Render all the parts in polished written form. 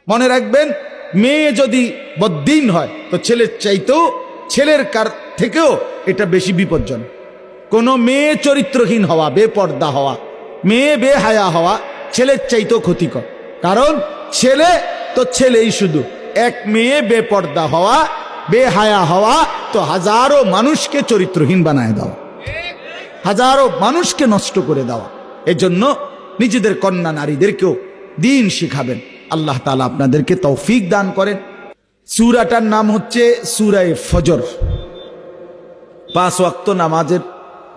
মনে রাখবেন, মেয়ে যদি বদ্দিন হয় তো ছেলের চাইতেও, ছেলের কার থেকেও এটা বেশি বিপজ্জনক। কোনো মেয়ে চরিত্রহীন হওয়া, বেপর্দা হওয়া, মেয়ে বেহায়া হওয়া ছেলের চাইতেও ক্ষতিকর। কারণ ছেলে তো ছেলেই শুধু, এক মেয়ে বেপর্দা হওয়া, বেহায়া হওয়া তো হাজারো মানুষকে চরিত্রহীন বানায় দেওয়া, হাজারো মানুষকে নষ্ট করে দেওয়া। এজন্য নিজেদের কন্যা নারীদেরকেও দিন শিখাবেন। আল্লাহ তাআলা আপনাদেরকে তৌফিক দান করেন। সূরাটার নাম হচ্ছে সূরায়ে ফজর। 5 ওয়াক্ত নামাজের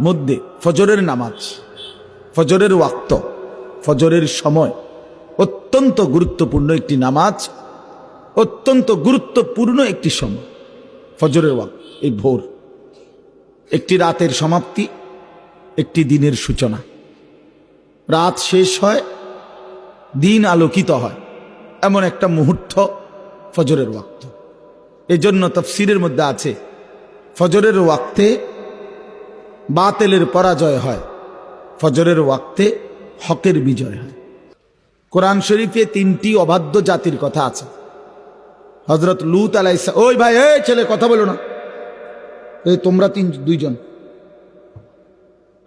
মধ্যে ফজরের নামাজ, ফজরের ওয়াক্ত, ফজরের সময় অত্যন্ত গুরুত্বপূর্ণ একটি নামাজ, অত্যন্ত গুরুত্বপূর্ণ একটি সময় ফজরের ওয়াক্ত। এই ভোর একটি রাতের সমাপ্তি, একটি দিনের সূচনা। রাত শেষ হয়, দিন আলোকিত হয়, এমন একটা মুহূর্ত ফজরের ওয়াক্ত। এজন্য তাফসীরের মধ্যে আছে, ফজরের ওয়াক্তে বাতিলের পরাজয় হয়, ফজরের ওয়াক্তে হকের বিজয় হয়। কোরআন শরীফে 3টি অবাধ্য জাতির কথা আছে। হযরত লূত আলাইহিস সালাম, ওই ভাই, এই ছেলে কথা বলো না, এই তোমরা 2জন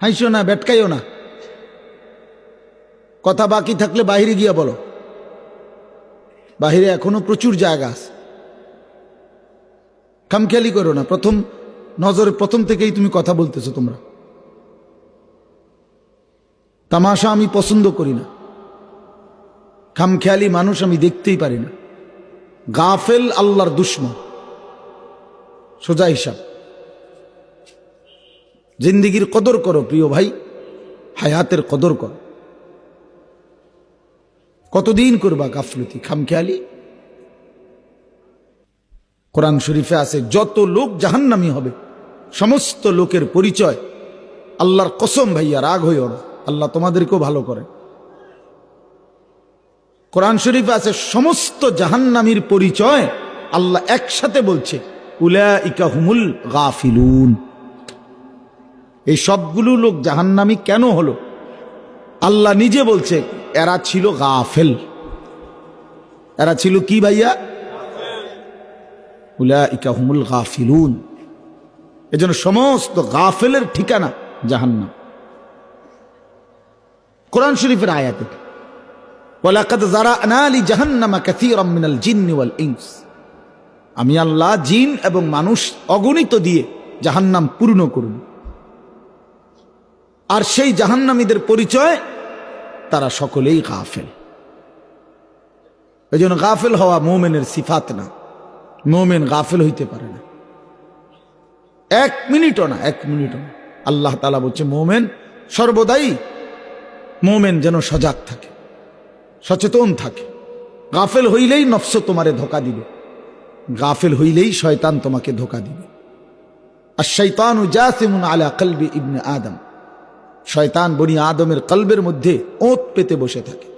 হাইসো না, বেটকাইও না, কথা বাকি থাকলে বাইরে গিয়া বলো, বাহিরে এখনো প্রচুর জায়গা আছে, খামখেয়ালি করো না। প্রথম নজরে প্রথম থেকেই তুমি কথা বলতেছো। তোমরা তামাশা আমি পছন্দ করি না, খামখেয়ালি মানুষ আমি দেখতেই পারি না। গাফেল আল্লাহর দুশমন, সোজা হিসাব। জিন্দিগির কদর করো প্রিয় ভাই, হায়াতের কদর করো। কতদিন করবা গাফলতি, খামখেয়ালি? কোরআন শরীফে আছে, যত লোক জাহান্নামী হবে সমস্ত লোকের পরিচয়, আল্লাহর কসম ভাইয়া রাগ হইও না, আল্লাহ তোমাদেরকেও ভালো করে। কোরআন শরীফে আছে সমস্ত জাহান্নামীর পরিচয় আল্লাহ একসাথে বলছে, উলাইকা হুমুল গাফিলুন। এই সবগুলো লোক জাহান্নামী কেন হলো? আল্লাহ নিজে বলছে এরা ছিল গাফেল। এরা ছিল কি ভাইয়া? উলাইকা হুমুল গাফিলুন। এজন্য সমস্ত গাফেলের ঠিকানা জাহান্নাম। কোরআন শরীফের আয়াত, ওয়ালাকাদ যারানা লি জাহান্নামা কাসীরাম মিনাল জিন্নি ওয়াল ইনস। আমি আল্লাহ জিন এবং মানুষ অগণিত দিয়ে জাহান্নাম পূর্ণ করব। আর সেই জাহান্নামীদের পরিচয়, তারা সকলেই গাফেল। এজন্য গাফেল হওয়া মুমিনের সিফাত না। মুমিন গাফেল হইতে পারে না, 1 মিনিটও না, 1 মিনিটও না। আল্লাহ তাআলা বলছে মুমিন সর্বদাই, মুমিন যেন সজাগ থাকে, সচেতন থাকে। গাফেল হইলেই নফস তোমারে ধোঁকা দিবে, গাফেল হইলেই শয়তান তোমাকে ধোঁকা দিবে। আর শাইতানু জাসিমুন আলা কলবি ইবনে আদম। শয়তান বনি আদমের কলবের মধ্যে ওঁত পেতে বসে থাকে।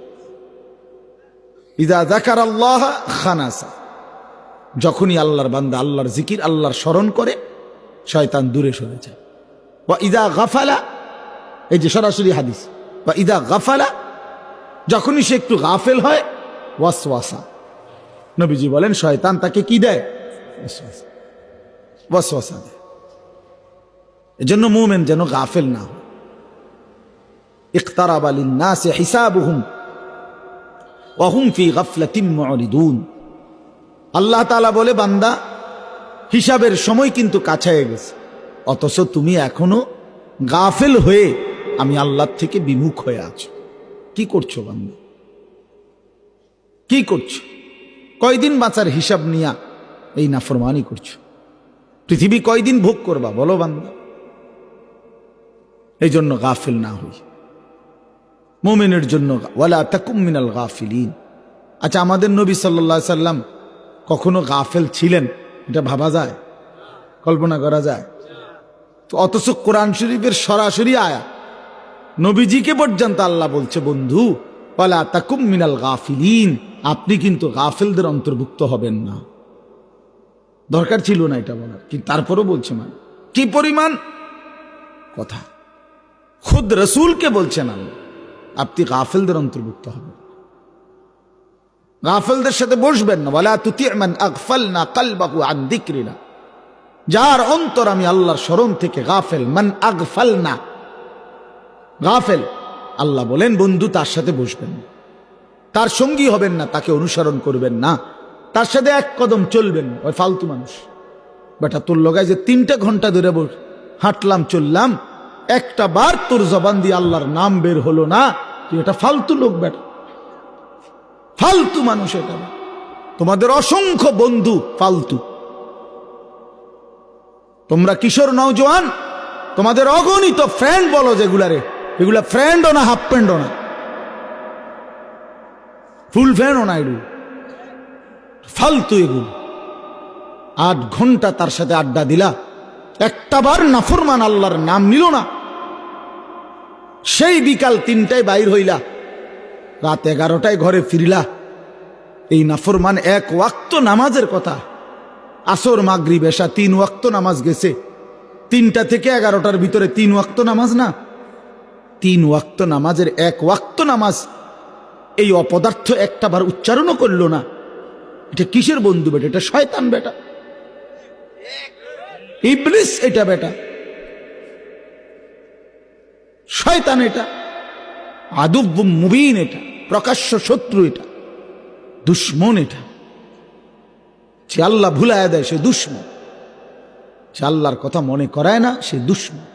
ইযা যাকারাল্লাহ খানাসা। যখনই আল্লাহর বান্দা আল্লাহর জিকির, আল্লাহর স্মরণ করে, শয়তান দূরে সরে যায়। ওয়া ইযা গাফালা, এই যে সরাসরি হাদিস, ওয়া ইযা গাফালা, যখনই সে একটু গাফেল হয়, ওয়াসওয়াসা। নবীজি বলেন শয়তান তাকে কি দেয়? ওয়াসওয়াসা দেয়। এজন্য মুমিন যেন গাফেল না হয়। ইকতারাবা লিন-নাসি হিসাবুহুম ওয়া হুম ফি গাফলাতিন মুরিদুন। আল্লাহ তাআলা বলে, বান্দা হিসাবের সময় কিন্তু কাছে গেছে, অথচ তুমি এখনো গাফেল হয়ে আমি আল্লাহ থেকে বিমুখ হয়ে আছো। কি করছো বান্দা? কি করছো? কয়দিন বাঁচার হিসাব নিয়া এই নাফরমানি করছো? পৃথিবী কয়দিন ভোগ করবা বলো বান্দা? এই জন্য গাফেল না হই। মুমিনের জন্য ওয়ালা তাকুম মিনাল গাফিলিন। আচ্ছা, আমাদের নবী সাল্লাল্লাহু আলাইহি সাল্লাম কখনো গাফেল ছিলেন? এটা ভাবা যায়? কল্পনা করা যায়? তো অথচ কোরআন শরীফের সরাসরি আয়াত, নবীজিকে পর্যন্ত আল্লাহ বলছে, বন্ধু ওয়ালা তাকুম মিনাল গাফিলিন, আপনি কিন্তু গাফেলদের অন্তর্ভুক্ত হবেন না। দরকার ছিল না এটা বলার, কিন্তু তারপরও বলছে। মানে কি পরিমাণ কথা! খুদ রাসূলকে বলছেন আল্লাহ, আপনি গাফেলদের অন্তর্ভুক্ত হবেন। গাফেলদের সাথে বসবেন না। ওয়ালা তুতি মান আগফালনা কলবাহু আন যিকরিনা, যার অন্তর আমি আল্লাহর স্মরণ থেকে গাফেল। মান আগফালনা, গাফেল। আল্লাহ বলেন বন্ধু তার সাথে বসবেন না, তার সঙ্গী হবেন না, তাকে অনুসরণ করবেন না, তার সাথে এক কদম চলবেন না। ওই ফালতু মানুষ। বেটা তোর লগায় যে 3টা ঘন্টা ধরে হাঁটলাম চললাম, একটা বার তোর জবান দিয়ে আল্লাহর নাম বের হলো না, তুই এটা ফালতু লোক বেটা, ফালতু মানুষ এটা। তোমাদের অসংখ্য বন্ধু ফালতু। তোমরা কিশোর নওজোয়ান, তোমাদের অগণিত ফ্রেন্ড বলো যেগুলারে, এগুলা ফ্রেন্ডও না, হাফ ফ্রেন্ডও না, ফুল ফ্রেন্ডও না, এগুলো ফালতু। এগুলো 8 ঘন্টা তার সাথে আড্ডা দিলা, একটা বার নাফরমান আল্লাহর নাম নিল না, সেই বিকাল 3টায় বাইর হইলা, রাত 11টায় ঘরে ফিরিলা। এই নাফরমান 1 ওয়াক্ত নামাজের কথা, আসর মাগরিব এশা 3 ওয়াক্ত নামাজ গেছে। 3টা থেকে 11টার ভিতরে 3 ওয়াক্ত নামাজ না, 3 ওয়াক্ত নামাজের 1 ওয়াক্ত নামাজ এই অপদার্থ একটা বার উচ্চারণও করলো না। এটা কিসের বন্ধু বেটা? এটা শয়তান বেটা, ইবলিস এটা বেটা, শয়তান এটা, আদুব্বুম মুবিন এটা, প্রকাশ্য শত্রু এটা, দুশ্মন এটা। যে আল্লাহ ভুলায় দেয় সে দুশ্মন, যে আল্লাহর কথা মনে করায় না সে দুশ্মন।